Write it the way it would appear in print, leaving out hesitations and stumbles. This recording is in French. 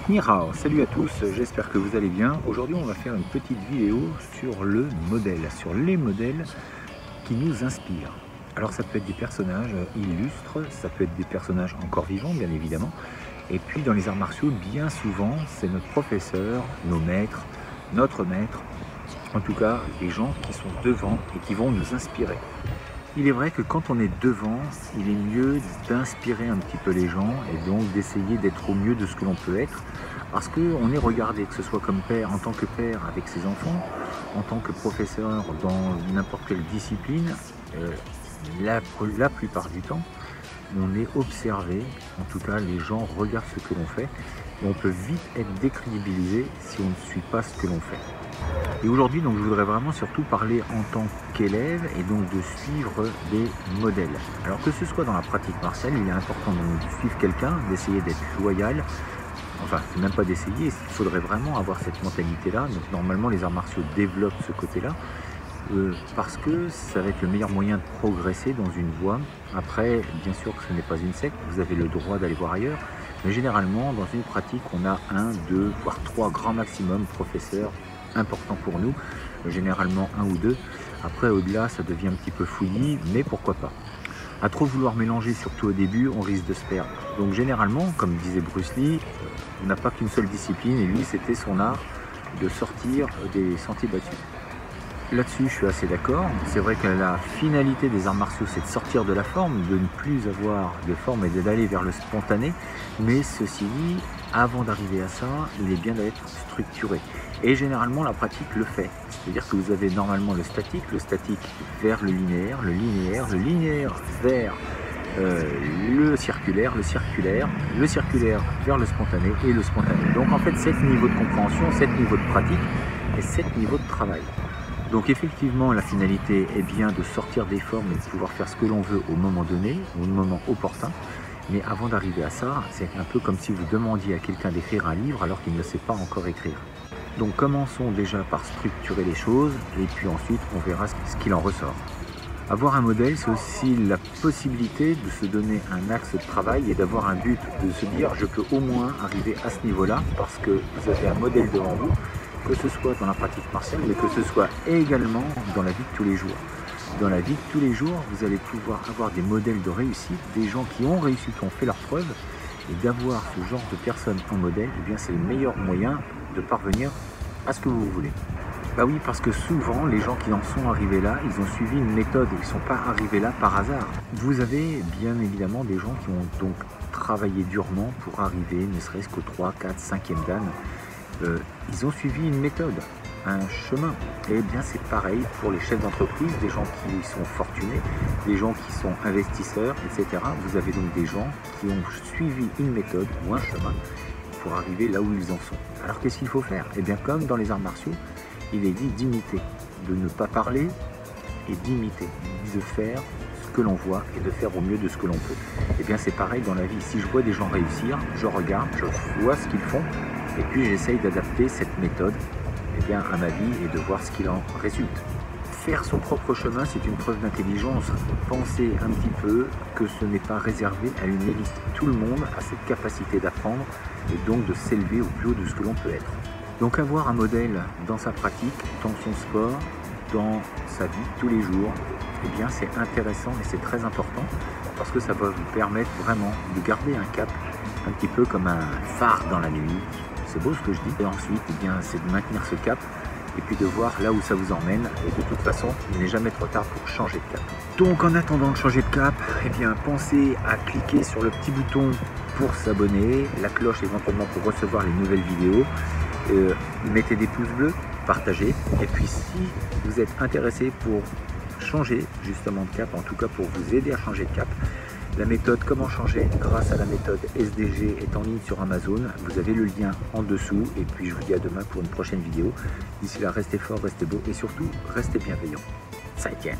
Ni hao, salut à tous, j'espère que vous allez bien. Aujourd'hui on va faire une petite vidéo sur le modèle, sur les modèles qui nous inspirent. Alors ça peut être des personnages illustres, ça peut être des personnages encore vivants bien évidemment. Et puis dans les arts martiaux, bien souvent, c'est notre professeur, nos maîtres, notre maître, en tout cas les gens qui sont devant et qui vont nous inspirer. Il est vrai que quand on est devant, il est mieux d'inspirer un petit peu les gens et donc d'essayer d'être au mieux de ce que l'on peut être parce qu'on est regardé, que ce soit comme père, en tant que père avec ses enfants, en tant que professeur dans n'importe quelle discipline, la plupart du temps, on est observé, en tout cas les gens regardent ce que l'on fait et on peut vite être décrédibilisé si on ne suit pas ce que l'on fait. Et aujourd'hui, donc, je voudrais vraiment surtout parler en tant qu'élève et donc de suivre des modèles. Alors que ce soit dans la pratique martiale, il est important de suivre quelqu'un, d'essayer d'être loyal. Enfin, c'est même pas d'essayer, il faudrait vraiment avoir cette mentalité-là. Donc normalement, les arts martiaux développent ce côté-là parce que ça va être le meilleur moyen de progresser dans une voie. Après, bien sûr que ce n'est pas une secte, vous avez le droit d'aller voir ailleurs. Mais généralement, dans une pratique, on a 1, 2, voire 3 grands maximum professeurs importants pour nous, généralement 1 ou 2. Après, au-delà, ça devient un petit peu fouillis, mais pourquoi pas. À trop vouloir mélanger, surtout au début, on risque de se perdre. Donc généralement, comme disait Bruce Lee, on n'a pas qu'une seule discipline, et lui, c'était son art de sortir des sentiers battus. Là-dessus, je suis assez d'accord. C'est vrai que la finalité des arts martiaux, c'est de sortir de la forme, de ne plus avoir de forme et d'aller vers le spontané. Mais ceci dit, avant d'arriver à ça, il est bien d'être structuré. Et généralement, la pratique le fait. C'est-à-dire que vous avez normalement le statique vers le linéaire vers le circulaire vers le spontané et le spontané. Donc en fait, 7 niveaux de compréhension, 7 niveaux de pratique et 7 niveaux de travail. Donc effectivement, la finalité est bien de sortir des formes et de pouvoir faire ce que l'on veut au moment donné, au moment opportun. Mais avant d'arriver à ça, c'est un peu comme si vous demandiez à quelqu'un d'écrire un livre alors qu'il ne sait pas encore écrire. Donc commençons déjà par structurer les choses et puis ensuite on verra ce qu'il en ressort. Avoir un modèle, c'est aussi la possibilité de se donner un axe de travail et d'avoir un but, de se dire je peux au moins arriver à ce niveau-là parce que vous avez un modèle devant vous, que ce soit dans la pratique martiale, mais que ce soit également dans la vie de tous les jours. Dans la vie de tous les jours, vous allez pouvoir avoir des modèles de réussite, des gens qui ont réussi, qui ont fait leurs preuves, et d'avoir ce genre de personnes en modèle, eh bien c'est le meilleur moyen de parvenir à ce que vous voulez. Bah oui, parce que souvent, les gens qui en sont arrivés là, ils ont suivi une méthode, ils ne sont pas arrivés là par hasard. Vous avez bien évidemment des gens qui ont donc travaillé durement pour arriver, ne serait-ce qu'au 3, 4, 5e dan. Ils ont suivi une méthode, un chemin. Et bien c'est pareil pour les chefs d'entreprise, des gens qui sont fortunés, des gens qui sont investisseurs, etc. Vous avez donc des gens qui ont suivi une méthode ou un chemin pour arriver là où ils en sont. Alors qu'est-ce qu'il faut faire? Et bien comme dans les arts martiaux, il est dit d'imiter, de ne pas parler et d'imiter, de faire ce que l'on voit et de faire au mieux de ce que l'on peut. Et bien c'est pareil dans la vie, si je vois des gens réussir, je regarde, je vois ce qu'ils font et puis j'essaye d'adapter cette méthode eh bien, à ma vie et de voir ce qu'il en résulte. Faire son propre chemin, c'est une preuve d'intelligence. Pensez un petit peu que ce n'est pas réservé à une élite. Tout le monde a cette capacité d'apprendre et donc de s'élever au plus haut de ce que l'on peut être. Donc avoir un modèle dans sa pratique, dans son sport, dans sa vie tous les jours, eh bien c'est intéressant et c'est très important parce que ça va vous permettre vraiment de garder un cap, un petit peu comme un phare dans la nuit. C'est beau ce que je dis. Et ensuite, eh bien, c'est de maintenir ce cap et puis de voir là où ça vous emmène. Et de toute façon, il n'est jamais trop tard pour changer de cap. Donc en attendant de changer de cap, eh bien, pensez à cliquer sur le petit bouton pour s'abonner, la cloche éventuellement pour recevoir les nouvelles vidéos. Mettez des pouces bleus, partagez. Et puis si vous êtes intéressé pour changer justement de cap, en tout cas pour vous aider à changer de cap, la méthode Comment changer grâce à la méthode SDG est en ligne sur Amazon. Vous avez le lien en dessous. Et puis je vous dis à demain pour une prochaine vidéo. D'ici là, restez forts, restez beaux et surtout, restez bienveillants. Ça y tient.